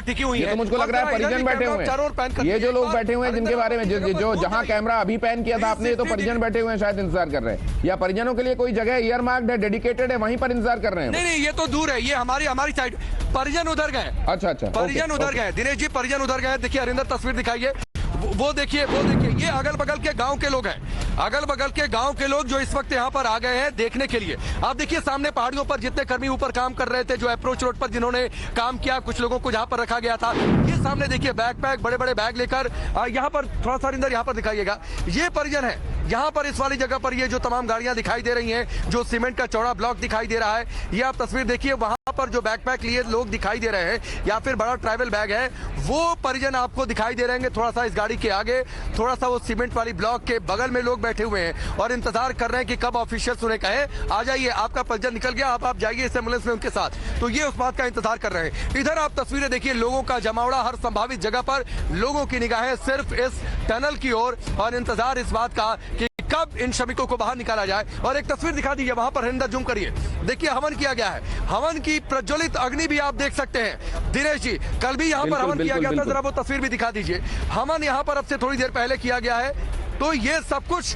टिकी हुई है। तो मुझको लग रहा है परिजन बैठे हुए हैं, ये जो लोग बैठे हुए हैं जिनके बारे में जो जहां कैमरा अभी पैन किया था आपने, ये तो परिजन बैठे हुए हैं, शायद इंतजार कर रहे हैं, या परिजनों के लिए कोई जगह ईयर मार्क्ड है, डेडिकेटेड है, वहीं पर इंतजार कर रहे हैं? नहीं, ये तो दूर है, ये हमारी साइड। परिजन उधर गए। अच्छा, परिजन उधर गए, दिनेश जी परिजन उधर गए। देखिए हरिंदर, तस्वीर दिखाइए, वो देखिए, ये अगल बगल के गांव के लोग हैं, अगल बगल के गांव के लोग जो इस वक्त यहाँ पर आ गए हैं देखने के लिए। आप देखिए सामने पहाड़ियों पर जितने कर्मी ऊपर काम कर रहे थे, जो अप्रोच रोड पर जिन्होंने काम किया, कुछ लोगों को जहाँ पर रखा गया था, ये सामने देखिए बैकपैक, बड़े बड़े बैग लेकर यहाँ पर, थोड़ा सा हरिंदर यहाँ पर दिखाइएगा, ये परिजन है। यहाँ पर इस वाली जगह पर ये जो तमाम गाड़ियां दिखाई दे रही हैं, जो सीमेंट का चौड़ा ब्लॉक दिखाई दे रहा है, ये आप तस्वीर देखिए, वहां पर जो बैकपैक लिए लोग दिखाई दे रहे हैं या फिर बड़ा ट्रैवल बैग है, वो परिजन आपको दिखाई दे रहे हैं। थोड़ा सा इस गाड़ी के आगे, थोड़ा सा वो सीमेंट वाली ब्लॉक के बगल में लोग बैठे हुए हैं और इंतजार कर रहे हैं कि कब ऑफिशियल्स उन्हें कहें आ जाइए, आपका परिजन निकल गया, आप जाइए इस एम्बुलेंस में उनके साथ। तो ये उस बात का इंतजार कर रहे हैं। इधर आप तस्वीरें देखिए, लोगों का जमावड़ा हर संभावित जगह पर, लोगों की निगाहें सिर्फ इस टनल की ओर और इंतजार इस बात का कि कब इन श्रमिकों को बाहर निकाला जाए। और एक तस्वीर दिखा दीजिए, वहां पर हरिंदर जूम करिए, देखिए हवन किया गया है, हवन की प्रज्वलित अग्नि भी आप देख सकते हैं। दिनेश जी, कल भी यहाँ पर हवन किया गया था, जरा वो तस्वीर भी दिखा दीजिए। हवन यहाँ पर अब से थोड़ी देर पहले किया गया है। तो ये सब कुछ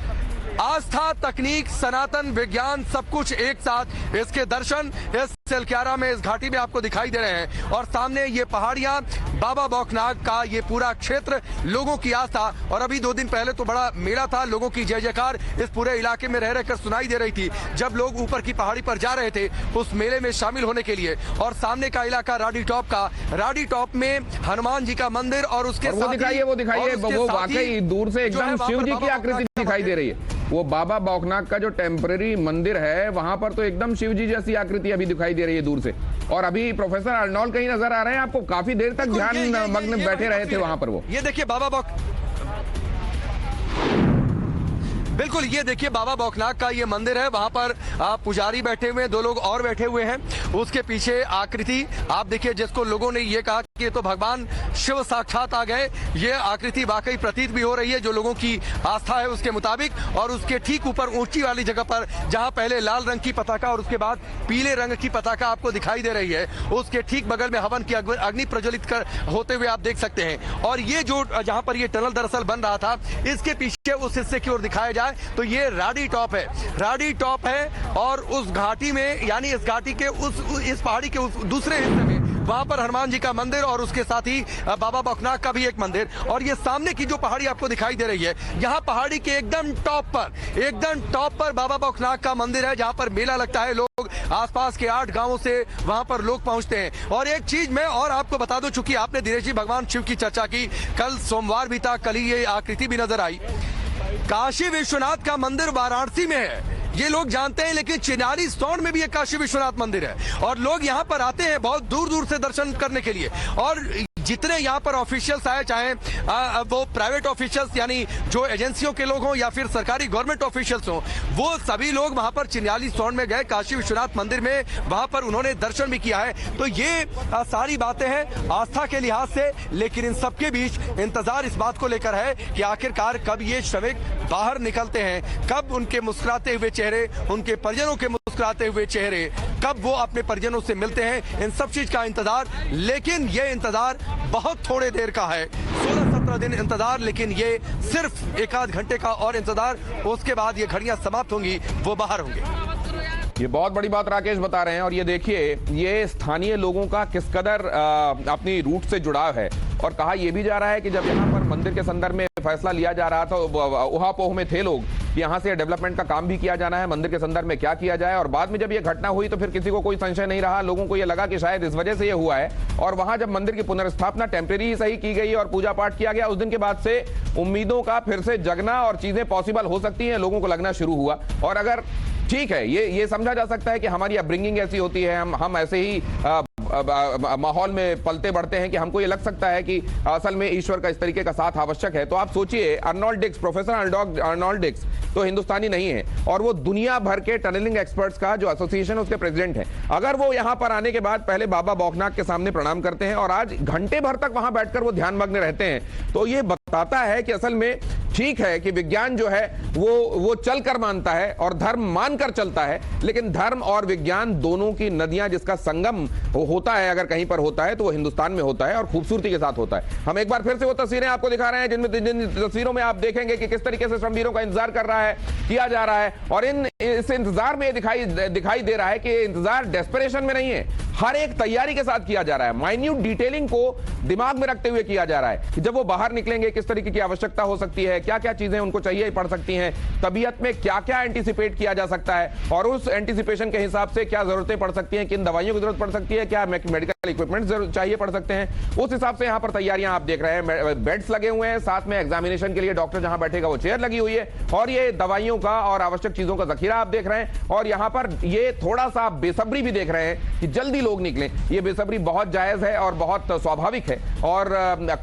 आस्था, तकनीक, सनातन विज्ञान, सब कुछ एक साथ, इसके दर्शन इस सेलक्यारा में, इस घाटी में आपको दिखाई दे रहे हैं। और सामने ये पहाड़ियां, बाबा बौखनाग का ये पूरा क्षेत्र, लोगों की आस्था। और अभी 2 दिन पहले तो बड़ा मेला था, लोगों की जय जयकार इस पूरे इलाके में रह रहकर सुनाई दे रही थी, जब लोग ऊपर की पहाड़ी पर जा रहे थे उस मेले में शामिल होने के लिए। और सामने का इलाका राडी टॉप का, राडी टॉप में हनुमान जी का मंदिर और उसके वो दिखाइए, वो वाकई दूर से एकदम शिव जी की आकृति दिखाई दे रही है। वो बाबा बौखनाग का जो टेम्पररी मंदिर है, वहां पर तो एकदम शिव जी जैसी आकृति अभी दिखाई दे रही है दूर से। और अभी प्रोफेसर अर्नोल्ड कहीं नजर आ रहे हैं आपको, काफी देर तक ध्यान मग्न बैठे रहे थे वहां पर वो। ये देखिए बिल्कुल, ये देखिए बाबा बौखनाग का ये मंदिर है, वहां पर पुजारी बैठे हुए हैं, 2 लोग और बैठे हुए हैं। उसके पीछे आकृति आप देखिए, जिसको लोगों ने ये कहा कि ये तो भगवान शिव साक्षात आ गए, ये आकृति वाकई प्रतीत भी हो रही है जो लोगों की आस्था है उसके मुताबिक। और उसके ठीक ऊपर ऊंची वाली जगह पर, जहां पहले लाल रंग की पताका और उसके बाद पीले रंग की पताका आपको दिखाई दे रही है, उसके ठीक बगल में हवन की अग्नि प्रज्वलित कर होते हुए आप देख सकते हैं। और ये जो जहां पर ये टनल दरअसल बन रहा था, इसके पीछे उस हिस्से की ओर दिखाया जाए तो ये राडी टॉप है, राडी टॉप है। और उस घाटी में, यानी इस घाटी के इस पहाड़ी के उस दूसरे हिस्से में, वहां पर हनुमान जी का मंदिर और उसके साथ ही बाबा बौखनाग का भी एक मंदिर। और ये सामने की जो पहाड़ी आपको दिखाई दे रही है, यहाँ पहाड़ी के एकदम टॉप पर बाबा बौखनाग का मंदिर है, जहां पर मेला लगता है। लोग आसपास के 8 गांवों से वहां पर लोग पहुंचते हैं। और एक चीज मैं और आपको बता दूं, चूंकि आपने दिनेश जी भगवान शिव की चर्चा की, कल सोमवार भी था, कल ही ये आकृति भी नजर आई। काशी विश्वनाथ का मंदिर वाराणसी में है, ये लोग जानते हैं, लेकिन चिनारी सौंड में भी एक काशी विश्वनाथ मंदिर है। और लोग यहाँ पर आते हैं बहुत दूर दूर से दर्शन करने के लिए। और जितने यहाँ पर ऑफिशियल्स आए, चाहे वो प्राइवेट ऑफिशियल्स यानी जो एजेंसियों के लोग हों या फिर सरकारी गवर्नमेंट ऑफिशियल्स हों, वो सभी लोग वहां पर चिन्याली सौंड में गए, काशी विश्वनाथ मंदिर में, वहां पर उन्होंने दर्शन भी किया है। तो ये सारी बातें हैं आस्था के लिहाज से। लेकिन इन सबके बीच इंतजार इस बात को लेकर है कि आखिरकार कब ये श्रमिक बाहर निकलते हैं, कब उनके मुस्कुराते हुए चेहरे, उनके परिजनों के मुस्कुराते हुए चेहरे, कब वो अपने परिजनों से मिलते हैं। इन सब चीज का इंतजार, लेकिन ये इंतजार बहुत थोड़े देर का है, 16-17 दिन इंतजार। लेकिन ये सिर्फ 1-आध घंटे का और इंतजार, उसके बाद ये घड़ियां समाप्त होंगी, वो बाहर होंगे। ये बहुत बड़ी बात राकेश बता रहे हैं। और ये देखिए, ये स्थानीय लोगों का किस कदर अपनी रूट से जुड़ाव है। और कहा यह भी जा रहा है कि जब यहाँ पर मंदिर के संदर्भ में फैसला लिया जा रहा था, उहापोह में थे लोग कि यहाँ से डेवलपमेंट का काम भी किया जाना है, मंदिर के संदर्भ में क्या किया जाए। और बाद में जब ये घटना हुई तो फिर किसी को कोई संशय नहीं रहा, लोगों को ये लगा कि शायद इस वजह से ये हुआ है। और वहां जब मंदिर की पुनर्स्थापना टेम्परेरी ही सही की गई और पूजा पाठ किया गया, उस दिन के बाद से उम्मीदों का फिर से जगना और चीजें पॉसिबल हो सकती हैं, लोगों को लगना शुरू हुआ। और अगर ठीक है, ये समझा जा सकता है कि हमारी अपब्रिंगिंग ऐसी होती है, हम ऐसे ही माहौल में पलते बढ़ते हैं कि हमको ये लग सकता है कि असल में ईश्वर का इस तरीके का साथ आवश्यक है। तो आप सोचिए, Arnold Dix, professor Arnold Dix तो हिंदुस्तानी नहीं है, और वो दुनिया भर के टनलिंग एक्सपर्ट्स का जो एसोसिएशन है उसके प्रेसिडेंट हैं। अगर वो यहां पर आने के बाद पहले बाबा बौखनाग के सामने प्रणाम करते हैं और आज घंटे भर तक वहां बैठकर वो ध्यानमग्न रहते हैं, तो ये बताता है कि असल में ठीक है कि विज्ञान जो है वो चलकर मानता है और धर्म मानकर चलता है, लेकिन धर्म और विज्ञान दोनों की नदियां जिसका संगम होता है, अगर कहीं पर होता है तो वो हिंदुस्तान में होता है और खूबसूरती के साथ होता है। हम एक बार फिर से वो तस्वीरें आपको दिखा रहे हैं जिन तस्वीरों में आप देखेंगे कि किस तरीके से श्रमवीरों का इंतजार किया जा रहा है और इस इंतजार में दिखाई दे रहा है कि इंतजार डेस्परेशन में नहीं है, हर एक तैयारी के साथ किया जा रहा है। माइन्यूट डिटेलिंग को दिमाग में रखते हुए किया जा रहा है कि जब वो बाहर निकलेंगे किस तरीके की आवश्यकता हो सकती है, क्या क्या चीजें उनको चाहिए पड़ सकती हैं, तबीयत में क्या क्या एंटीसिपेट किया जा सकता है और उस एंटीसिपेशन के हिसाब से क्या जरूरतें पड़ सकती हैं, किन दवाइयों की जरूरत पड़ सकती है, क्या मेडिकल इक्विपमेंट चाहिए पड़ सकते हैं, उस हिसाब से यहां पर तैयारियां आप देख रहे हैं। बेड्स लगे हुए हैं, साथ में एग्जामिनेशन के लिए डॉक्टर जहां बैठेगा वो चेयर लगी हुई है और ये दवाइयों का और आवश्यक चीजों का जखीरा आप देख रहे हैं और यहां पर ये थोड़ा सा बेसब्री भी देख रहे हैं कि जल्दी लोग निकलें। ये बेसब्री बहुत जायज है और बहुत स्वाभाविक है और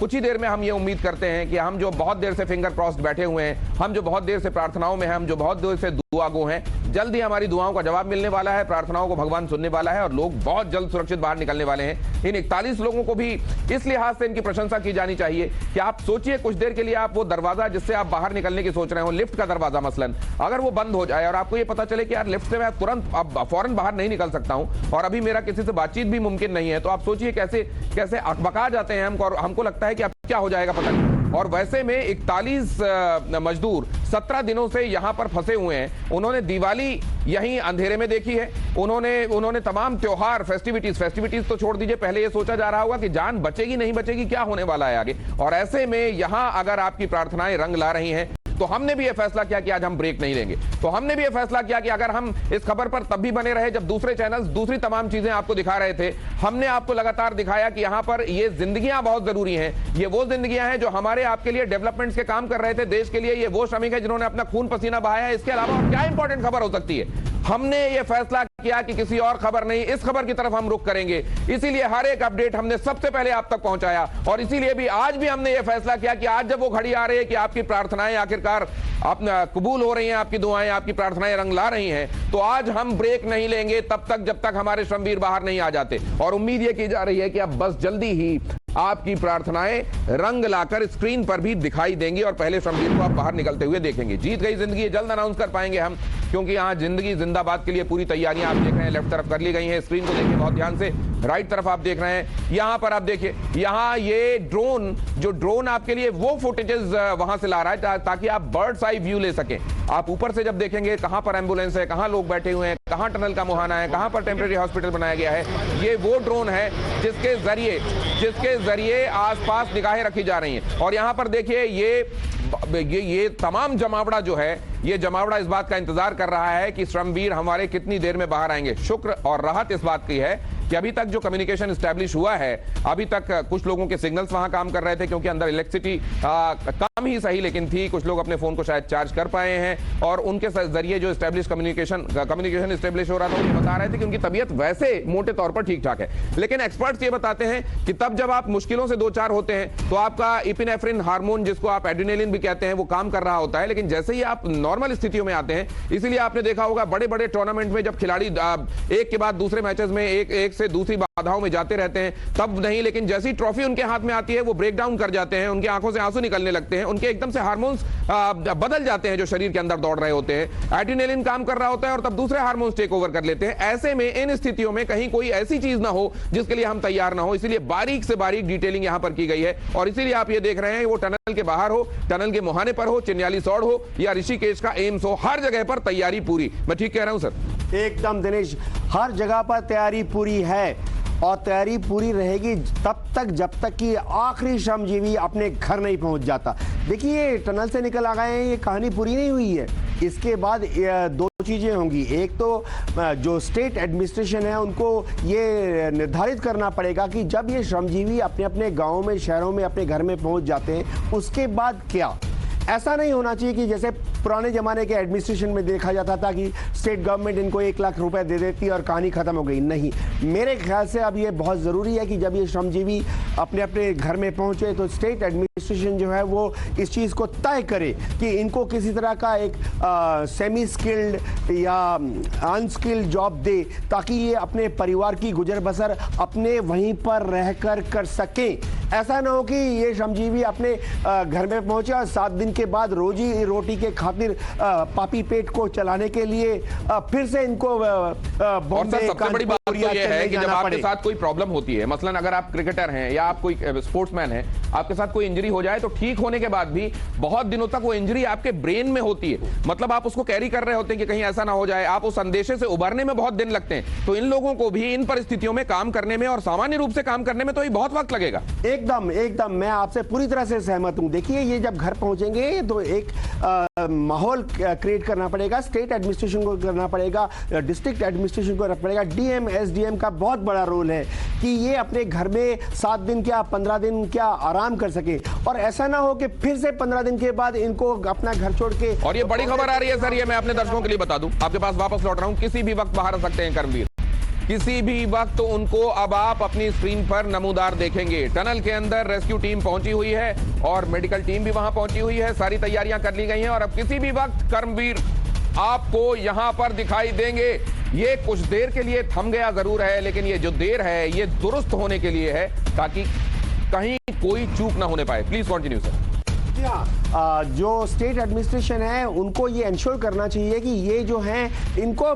कुछ ही देर में हम ये उम्मीद करते हैं कि हम जो बहुत देर से फिंगर क्रॉस्ड बैठे हुए हैं, हम जो बहुत देर से प्रार्थनाओं में हैं, हम जो बहुत देर से दुआ गो हैं, जल्दी हमारी दुआओं का जवाब मिलने वाला है, प्रार्थनाओं को भगवान सुनने वाला है और लोग बहुत जल्द सुरक्षित बाहर निकलने वाले हैं। इन 41 लोगों को भी इस लिहाज से इनकी प्रशंसा की जानी चाहिए कि आप सोचिए कुछ देर के लिए आप वो दरवाजा जिससे आप बाहर निकलने की सोच रहे हो, लिफ्ट का दरवाजा मसलन, अगर वो बंद हो जाए और आपको ये पता चले कि यार लिफ्ट से मैं तुरंत अब फौरन बाहर नहीं निकल सकता हूं और अभी मेरा किसी से बातचीत भी मुमकिन नहीं है, तो आप सोचिए कैसे अकबका जाते हैं हमको लगता है कि अब क्या हो जाएगा पता नहीं। और वैसे में 41 मजदूर 17 दिनों से यहां पर फंसे हुए हैं। उन्होंने दिवाली यहीं अंधेरे में देखी है, उन्होंने तमाम त्योहार फेस्टिविटीज तो छोड़ दीजिए, पहले ये सोचा जा रहा होगा कि जान बचेगी नहीं बचेगी, क्या होने वाला है आगे। और ऐसे में यहां अगर आपकी प्रार्थनाएं रंग ला रही हैं तो हमने भी यह फैसला किया कि आज हम ब्रेक नहीं लेंगे। तो हमने भी यह फैसला किया कि अगर हम इस खबर पर तब भी बने रहे जब दूसरे चैनल्स दूसरी तमाम चीजें आपको दिखा रहे थे, हमने आपको लगातार दिखाया कि यहां पर ये जिंदगियां बहुत जरूरी हैं। ये वो जिंदगियां हैं जो हमारे आपके लिए डेवलपमेंट्स के काम कर रहे थे देश के लिए। ये वो श्रमिक है जिन्होंने अपना खून पसीना बहाया है। इसके अलावा और क्या इंपॉर्टेंट खबर हो सकती है? हमने ये फैसला किया कि किसी और खबर नहीं, इस खबर की तरफ हम रुख करेंगे। इसीलिए हर एक अपडेट हमने सबसे पहले आप तक पहुंचाया और इसीलिए भी आज भी हमने ये फैसला किया कि आज जब वो घड़ी आ रही है कि आपकी प्रार्थनाएं आखिरकार अपना कबूल हो रही हैं, आपकी दुआएं, आपकी प्रार्थनाएं रंग ला रही हैं, तो आज हम ब्रेक नहीं लेंगे तब तक जब तक हमारे श्रमवीर बाहर नहीं आ जाते। और उम्मीद ये की जा रही है कि अब बस जल्दी ही आपकी प्रार्थनाएं रंग लाकर स्क्रीन पर भी दिखाई देंगी और पहले श्रमवीर को आप बाहर निकलते हुए देखेंगे। जीत गई जिंदगी जल्द अनाउंस कर पाएंगे हम, क्योंकि यहाँ जिंदगी जिंदाबाद के लिए पूरी तैयारियां आप देख रहे हैं लेफ्ट तरफ कर ली गई हैं। स्क्रीन को देखिए बहुत ध्यान से, राइट तरफ आप देख रहे हैं, यहां पर आप देखिए, यहां ये ड्रोन आपके लिए वो फुटेजेस वहां से ला रहा है ताकि आप बर्ड्स आई व्यू ले सकें। आप ऊपर से जब देखेंगे कहां पर एम्बुलेंस है, कहां लोग बैठे हुए हैं, कहां टनल का मुहाना है, कहां पर टेम्परेरी हॉस्पिटल बनाया गया है, ये वो ड्रोन है जिसके जरिए आसपास निगाहें रखी जा रही हैं। और यहां पर देखिए ये तमाम जमावड़ा जो है, ये जमावड़ा इस बात का इंतजार कर रहा है कि श्रमवीर हमारे कितनी देर में बाहर आएंगे। शुक्र और राहत इस बात की है कि अभी तक जो कम्युनिकेशन एस्टैब्लिश हुआ है, अभी तक कुछ लोगों के सिग्नल्स वहां काम कर रहे थे क्योंकि अंदर इलेक्ट्रिसिटी कम ही सही लेकिन थी। कुछ लोग अपने फोन को शायद चार्ज कर पाए हैं और उनके जरिए जो कम्युनिकेशन एस्टैब्लिश हो रहा था, वो बता रहे थे कि उनकी तबीयत वैसे मोटे तौर पर ठीक ठाक है। लेकिन एक्सपर्ट्स ये बताते हैं कि तब जब आप मुश्किलों से दो चार होते हैं तो आपका इपिनेफ्रिन हार्मोन, जिसको आप एड्रेनालिन भी कहते हैं, वो काम कर रहा होता है। लेकिन जैसे ही आप नॉर्मल स्थितियों में आते हैं, इसीलिए आपने देखा होगा बड़े बड़े टूर्नामेंट में जब खिलाड़ी एक के बाद दूसरे मैचेस में एक से दूसरी बाधाओं में जाते रहते हैं तब नहीं, लेकिन जैसी ट्रॉफी उनके हाथ में आती है वो ब्रेक डाउन कर जाते हैं, उनकी आंखों से आंसू निकलने लगते हैं, उनके एकदम से हार्मोन्स बदल जाते हैं जो शरीर के अंदर दौड़ रहे होते हैं। एड्रेनालिन काम कर रहा होता है और तब दूसरे हार्मोन्स टेक ओवर कर लेते हैं। ऐसे में इन स्थितियों में कहीं कोई ऐसी चीज ना हो जिसके लिए हम तैयार ना हो, इसलिए बारीक से बारीक डिटेलिंग यहां पर की गई है। और इसीलिए आप ये देख रहे हैं वो टनल के बाहर हो, टनल के मुहाने पर हो, चिन्याली सौड़ हो या ऋषिकेश का एम्स हो, हर जगह पर तैयारी पूरी। मैं ठीक कह रहा हूं सर? एकदम दिनेश, हर जगह पर तैयारी पूरी है और तैयारी पूरी रहेगी तब तक जब तक कि आखिरी श्रमजीवी अपने घर नहीं पहुंच जाता। देखिए टनल से निकल आ गए हैं, ये कहानी पूरी नहीं हुई है। इसके बाद दो चीज़ें होंगी। एक तो जो स्टेट एडमिनिस्ट्रेशन है उनको ये निर्धारित करना पड़ेगा कि जब ये श्रमजीवी अपने अपने गाँवों में, शहरों में, अपने घर में पहुंच जाते हैं उसके बाद क्या। ऐसा नहीं होना चाहिए कि जैसे पुराने ज़माने के एडमिनिस्ट्रेशन में देखा जाता था कि स्टेट गवर्नमेंट इनको 1 लाख रुपए दे देती और कहानी ख़त्म हो गई। नहीं, मेरे ख्याल से अब ये बहुत ज़रूरी है कि जब ये श्रमजीवी अपने अपने घर में पहुंचे तो स्टेट एडमिनिस्ट्रेशन एडमिनिस्ट्रेशन जो है वो इस चीज को तय करे कि इनको किसी तरह का एक सेमी स्किल्ड या अनस्किल्ड जॉब दे, ताकि ये अपने परिवार की गुजर बसर अपने वहीं पर रहकर कर सकें। ऐसा ना हो कि ये श्रमजीवी अपने घर में पहुंचे और 7 दिन के बाद रोजी रोटी के खातिर पापी पेट को चलाने के लिए फिर से इनको और सर सबसे बड़ी बात तो ये है कि जब आपके साथ कोई प्रॉब्लम होती है, मसलन अगर आप क्रिकेटर हैं या आप कोई स्पोर्ट्समैन हैं, आपके साथ कोई इंजरी हो जाए तो ठीक होने के बाद भी बहुत दिनों तक वो इंजरी आपके ब्रेन में होती है, मतलब आप उसको कैरी कर रहे होते हैं कि कहीं ऐसा ना हो जाए, आप उस अंदेशे से उभरने में बहुत दिन लगते हैं। तो इन लोगों को भी इन परिस्थितियों में काम करने में और सामान्य रूप से काम करने में तो ये बहुत वक्त लगेगा। एकदम एकदम मैं आपसे पूरी तरह से सहमत हूं। देखिए, ये जब घर पहुंचेंगे तो एक माहौल क्रिएट करना पड़ेगा, स्टेट एडमिनिस्ट्रेशन को करना पड़ेगा, डिस्ट्रिक्ट एडमिनिस्ट्रेशन को करना पड़ेगा, डीएम एसडीएम का बहुत बड़ा रोल है कि ये अपने घर में 7 दिन क्या 15 दिन क्या आराम कर सके, और ऐसा ना हो कि फिर से 15 दिन के बाद इनको अपना घर छोड़ के। और ये बड़ी खबर आ रही है सर, ये मैं अपने दर्शकों के लिए बता दूं, आपके पास वापस लौट रहा हूं, किसी भी वक्त बाहर आ सकते हैं कर्मवीर, किसी भी वक्त उनको अब आप अपनी स्क्रीन पर नमूदार देखेंगे। टनल के अंदर रेस्क्यू टीम पहुंची हुई है और मेडिकल टीम भी वहां पहुंची हुई है, सारी तैयारियां कर ली गई हैं और अब किसी भी वक्त कर्मवीर आपको यहां पर दिखाई देंगे। ये कुछ देर के लिए थम गया जरूर है, लेकिन ये जो देर है ये दुरुस्त होने के लिए है ताकि कहीं कोई चूक ना होने पाए। Please continue sir. जो स्टेट एडमिनिस्ट्रेशन है उनको ये इंश्योर करना चाहिए कि ये जो हैं इनको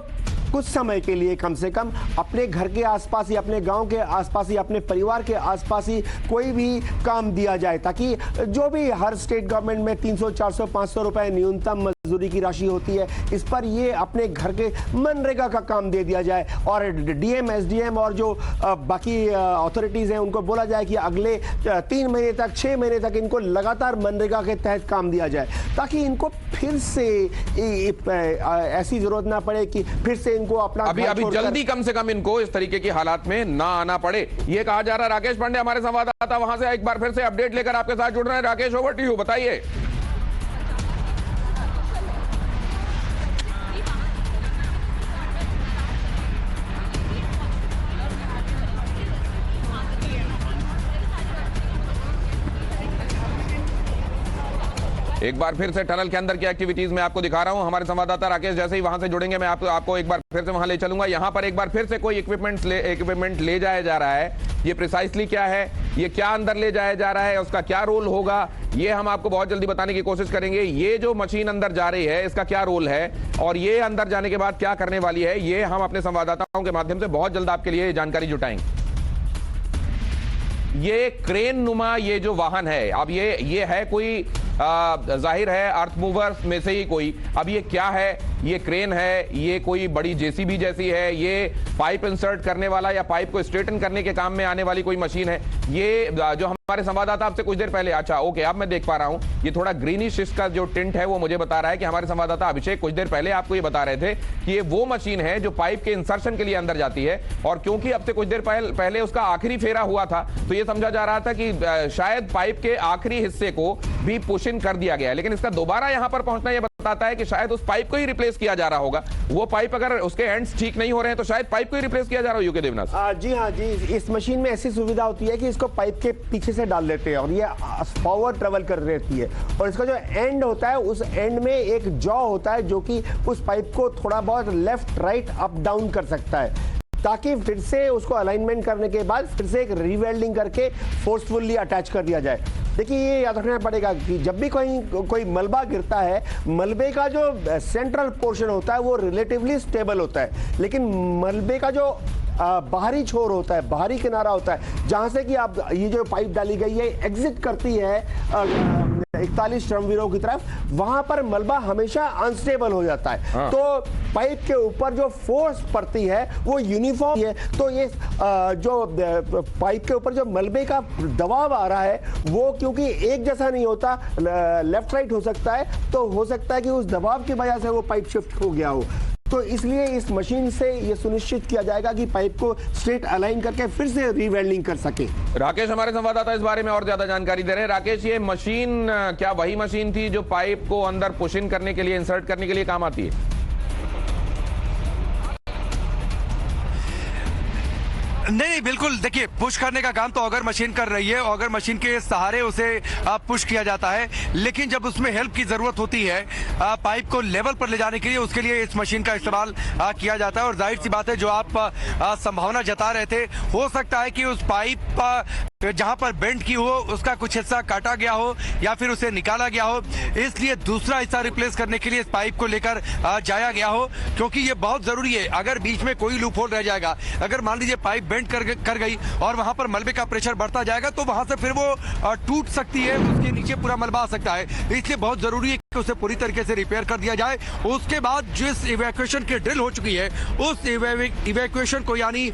कुछ समय के लिए कम से कम अपने घर के आसपास या अपने गांव के आसपास या अपने परिवार के आसपास ही कोई भी काम दिया जाए, ताकि जो भी हर स्टेट गवर्नमेंट में 300, 400, 500 रुपए न्यूनतम मजदूरी की राशि होती है, इस पर ये अपने घर के मनरेगा का काम दे दिया जाए और डीएम एसडीएम और जो बाकी अथॉरिटीज हैं उनको बोला जाए कि अगले 3 महीने तक 6 महीने तक इनको लगातार मनरेगा के तहत काम दिया जाए, ताकि इनको फिर से ऐसी जरूरत ना पड़े कि फिर से इनको अपना अभी जल्दी कम से कम इनको इस तरीके की हालात में ना आना पड़े, ये कहा जा रहा है। राकेश पांडे हमारे संवाददाता वहां से एक बार फिर से अपडेट लेकर आपके साथ जुड़ रहे हैं। राकेश, ओवर टू यू, बताइए। एक बार फिर से टनल के अंदर की एक्टिविटीज मैं आपको दिखा रहा हूं। हमारे संवाददाता राकेश जैसे ही वहां से जुड़ेंगे मैं आपको एक बार फिर से वहां ले चलूंगा। यहां पर एक बार फिर से कोई इक्विपमेंट ले जाया जा रहा है। ये प्रिसाइसली क्या है, ये क्या अंदर ले जाया जा रहा है, उसका क्या रोल होगा, ये हम आपको बहुत जल्दी बताने की कोशिश करेंगे। ये जो मशीन अंदर जा रही है इसका क्या रोल है और ये अंदर जाने के बाद क्या करने वाली है, ये हम अपने संवाददाताओं के माध्यम से बहुत जल्द आपके लिए जानकारी जुटाएंगे। ये क्रेन नुमा ये जो वाहन है, अब ये है कोई जाहिर है अर्थ मूवर्स में से ही कोई। अब ये क्या है, ये क्रेन है, ये कोई बड़ी जेसीबी जैसी है, ये पाइप इंसर्ट करने वाला या पाइप को स्ट्रेटन करने के काम में आने वाली कोई मशीन है। ये जो हमारे संवाददाता आपसे कुछ देर पहले, अच्छा ओके अब मैं देख पा रहा हूं, ये थोड़ा ग्रीनिश इसका जो टिंट है वो मुझे बता रहा है कि हमारे संवाददाता अभिषेक कुछ देर पहले आपको ये बता रहे थे कि ये वो मशीन है जो पाइप के इंसर्शन के लिए अंदर जाती है। और क्योंकि अब से कुछ देर पहले उसका आखिरी फेरा हुआ था तो ये समझा जा रहा था कि शायद पाइप के आखिरी हिस्से को भी पुश इन कर दिया गया, लेकिन इसका दोबारा यहां पर पहुंचना यह बताता है कि शायद उस पाइप को ही रिप्लेस किया जा रहा होगा। वो पाइप अगर उसके एंड्स ठीक नहीं हो रहे हैं तो शायद पाइप को ही रिप्लेस किया जा रहा हो। यूके देवनाथ जी हाँ जी, इस मशीन में ऐसी सुविधा होती है कि इसको पाइप के पीछे से डाल देते हैं और ये फॉरवर्ड ट्रेवल कर रहती है और इसका जो एंड होता है उस एंड में एक जॉ होता है जो कि उस पाइप को थोड़ा बहुत लेफ्ट राइट अप डाउन कर सकता है, ताकि फिर से उसको अलाइनमेंट करने के बाद फिर से एक रीवेल्डिंग करके फोर्सफुली अटैच कर दिया जाए। देखिए, ये याद रखना पड़ेगा कि जब भी कोई मलबा गिरता है, मलबे का जो सेंट्रल पोर्शन होता है वो रिलेटिवली स्टेबल होता है, लेकिन मलबे का जो बाहरी छोर होता है, बाहरी किनारा होता है, जहां से कि आप ये जो पाइप डाली गई है एग्जिट करती है 41 श्रमवीरों की तरफ, वहां पर मलबा हमेशा अनस्टेबल हो जाता है। हाँ। तो पाइप के ऊपर जो फोर्स पड़ती है वो यूनिफॉर्म है, तो ये जो पाइप के ऊपर जो मलबे का दबाव आ रहा है वो क्योंकि एक जैसा नहीं होता, लेफ्ट राइट हो सकता है, तो हो सकता है कि उस दबाव की वजह से वो पाइप शिफ्ट हो गया हो। तो इसलिए इस मशीन से ये सुनिश्चित किया जाएगा कि पाइप को स्ट्रेट अलाइन करके फिर से रीवेल्डिंग कर सके। राकेश हमारे संवाददाता इस बारे में और ज्यादा जानकारी दे रहे हैं। राकेश, ये मशीन क्या वही मशीन थी जो पाइप को अंदर पुश इन करने के लिए, इंसर्ट करने के लिए काम आती है? नहीं, बिल्कुल देखिए, पुश करने का काम तो ऑगर मशीन कर रही है। ऑगर मशीन के सहारे उसे पुश किया जाता है, लेकिन जब उसमें हेल्प की जरूरत होती है पाइप को लेवल पर ले जाने के लिए, उसके लिए इस मशीन का इस्तेमाल किया जाता है। और जाहिर सी बात है, जो आप संभावना जता रहे थे, हो सकता है कि उस पाइप जहां पर बेंड की हो उसका कुछ हिस्सा काटा गया हो या फिर उसे निकाला गया हो, इसलिए दूसरा हिस्सा रिप्लेस करने के लिए इस पाइप को लेकर जाया गया हो, क्योंकि ये बहुत जरूरी है। अगर बीच में कोई लूप होल रह जाएगा, अगर मान लीजिए पाइप बेंड कर गई और वहां पर मलबे का प्रेशर बढ़ता जाएगा, तो वहां से फिर वो टूट सकती है, उसके नीचे पूरा मलबा आ सकता है। इसलिए बहुत जरूरी है कि उसे पूरी तरीके से रिपेयर कर दिया जाए। उसके बाद जिस इवैक्यूएशन की ड्रिल हो चुकी है, उस इवैक्यूएशन को यानी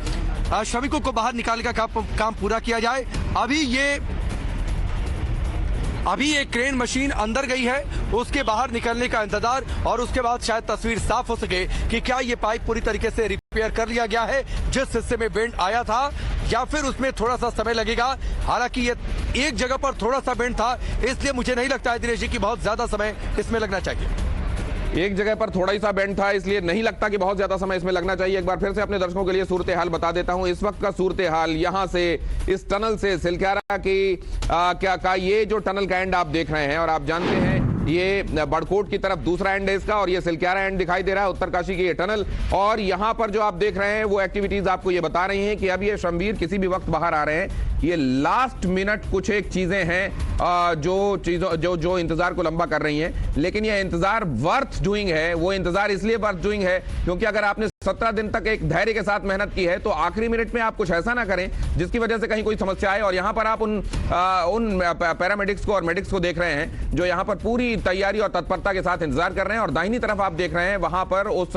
श्रमिकों को बाहर निकालने का काम पूरा किया जाए। अभी एक क्रेन मशीन अंदर गई है, उसके बाहर निकलने का इंतजार, और उसके बाद शायद तस्वीर साफ हो सके कि क्या ये पाइप पूरी तरीके से रिपेयर कर लिया गया है जिस हिस्से में बेंड आया था, या फिर उसमें थोड़ा सा समय लगेगा। हालांकि ये एक जगह पर थोड़ा सा बेंड था, इसलिए मुझे नहीं लगता है दिनेश जी की बहुत ज्यादा समय इसमें लगना चाहिए। एक जगह पर थोड़ा ही सा बेंड था, इसलिए नहीं लगता कि बहुत ज्यादा समय इसमें लगना चाहिए। एक बार फिर से अपने दर्शकों के लिए सूरत हाल बता देता हूं। इस वक्त का सूरत हाल यहां से, इस टनल से सिलक्यारा की ये जो टनल का एंड आप देख रहे हैं, और आप जानते हैं ये बड़कोट की तरफ दूसरा एंड है इसका, और ये सिलक्यारा एंड दिखाई दे रहा है, उत्तरकाशी की ये टनल। और यहां पर जो आप देख रहे हैं वो एक्टिविटीज आपको ये बता रही हैं कि अब ये श्रमवीर किसी भी वक्त बाहर आ रहे हैं। ये लास्ट मिनट कुछ एक चीजें हैं जो इंतजार को लंबा कर रही हैं, लेकिन ये इंतजार वर्थ डूइंग है। वो इंतजार इसलिए वर्थ डूइंग है क्योंकि अगर आपने 17 दिन तक एक धैर्य के साथ मेहनत की है, तो आखिरी मिनट में आप कुछ ऐसा ना करें जिसकी वजह से कहीं कोई समस्या आए। और यहां पर आप उन पैरामेडिक्स को और मेडिक्स को देख रहे हैं जो यहां पर पूरी तैयारी और तत्परता के साथ इंतजार कर रहे हैं। और दाहिनी तरफ आप देख रहे हैं वहां पर उस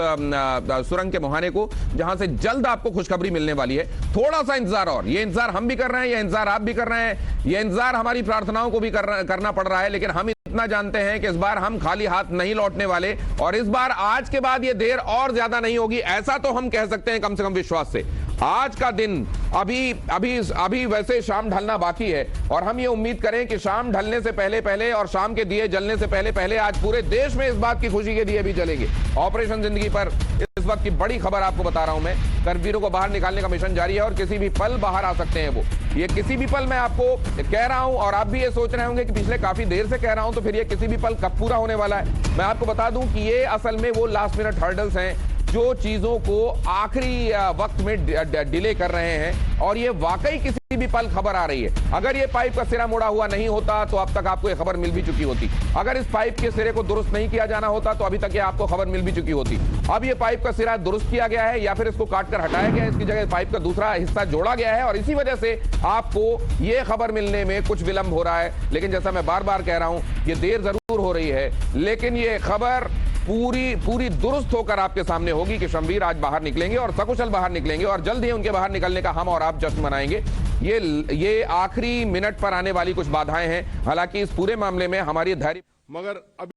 सुरंग के मुहाने को, जहां से जल्द आपको खुशखबरी मिलने वाली है। थोड़ा सा इंतजार, और ये इंतजार हम भी कर रहे हैं, ये इंतजार आप भी कर रहे हैं, ये इंतजार हमारी प्रार्थनाओं को भी करना पड़ रहा है, लेकिन हम इतना जानते हैं कि इस बार हम खाली हाथ नहीं लौटने वाले। और इस बार आज के बाद ये देर और ज्यादा नहीं होगी, ऐसा तो हम कह सकते हैं कम से कम विश्वास से। आज का दिन अभी वैसे शाम ढलना बाकी है, और हम ये उम्मीद करें कि शाम ढलने से पहले और शाम के दिए जलने से पहले आज पूरे देश में इस बात की खुशी के दिए भी जलेंगे। ऑपरेशन जिंदगी पर इस वक्त की बड़ी खबर आपको बता रहा हूं मैं। कर्मवीरों को बाहर निकालने का मिशन जारी है और किसी भी पल बाहर आ सकते हैं वो। ये किसी भी पल मैं आपको कह रहा हूं, और आप भी ये सोच रहे होंगे कि पिछले काफी देर से कह रहा हूं, तो फिर ये किसी भी पल कब पूरा होने वाला है। मैं आपको बता दूं कि ये असल में वो लास्ट मिनट हर्डल्स हैं जो चीजों को आखिरी वक्त में डिले कर रहे हैं, और ये वाकई किसी भी पल खबर आ रही है। अगर ये पाइप का सिरा मुड़ा हुआ नहीं होता तो अब तक आपको ये खबर मिल भी चुकी होती। अगर इस पाइप के सिरे को दुरुस्त नहीं किया जाना होता तो अभी तक ये आपको खबर मिल भी चुकी होती। अब ये पाइप का सिरा दुरुस्त किया गया है, या फिर इसको काटकर हटाया गया है, इसकी जगह पाइप का दूसरा हिस्सा जोड़ा गया है, और इसी वजह से आपको ये खबर मिलने में कुछ विलंब हो रहा है। लेकिन जैसा मैं बार बार कह रहा हूं, ये देर जरूर हो रही है, लेकिन ये खबर पूरी दुरुस्त होकर आपके सामने होगी कि श्रमवीर आज बाहर निकलेंगे और सकुशल बाहर निकलेंगे, और जल्द ही उनके बाहर निकलने का हम और आप जश्न मनाएंगे। ये आखिरी मिनट पर आने वाली कुछ बाधाएं हैं। हालांकि इस पूरे मामले में हमारी धैर्य मगर